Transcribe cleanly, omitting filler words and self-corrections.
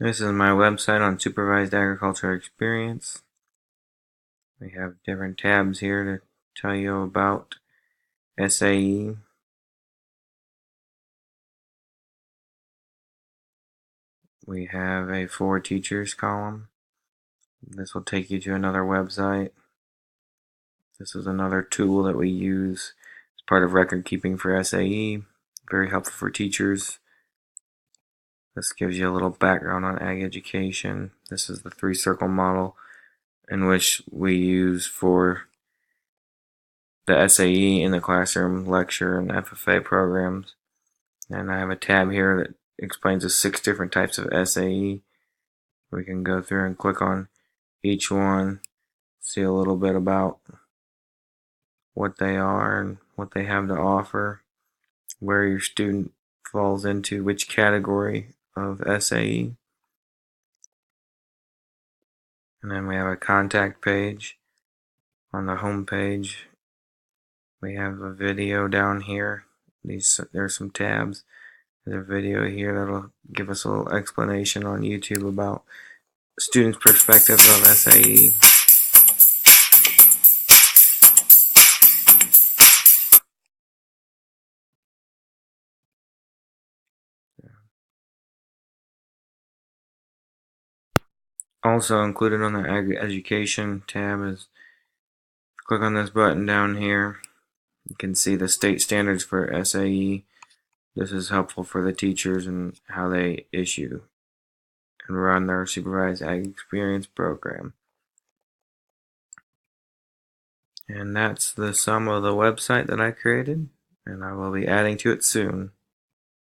This is my website on supervised agriculture experience. We have different tabs here to tell you about SAE. We have a for teachers column. This will take you to another website. This is another tool that we use as part of record keeping for SAE. Very helpful for teachers. This gives you a little background on ag education. This is the 3-circle model in which we use for the SAE in the classroom, lecture, and FFA programs. And I have a tab here that explains the 6 different types of SAE. We can go through and click on each one, see a little bit about what they are and what they have to offer, where your student falls into which category of SAE. And then we have a contact page. On the home page, we have a video down here. There's some tabs. There's a video here that'll give us a little explanation on YouTube about students' perspectives of SAE. Also included on the Ag Education tab is, click on this button down here. You can see the state standards for SAE. This is helpful for the teachers and how they issue and run their supervised ag experience program. And that's the sum of the website that I created, and I will be adding to it soon.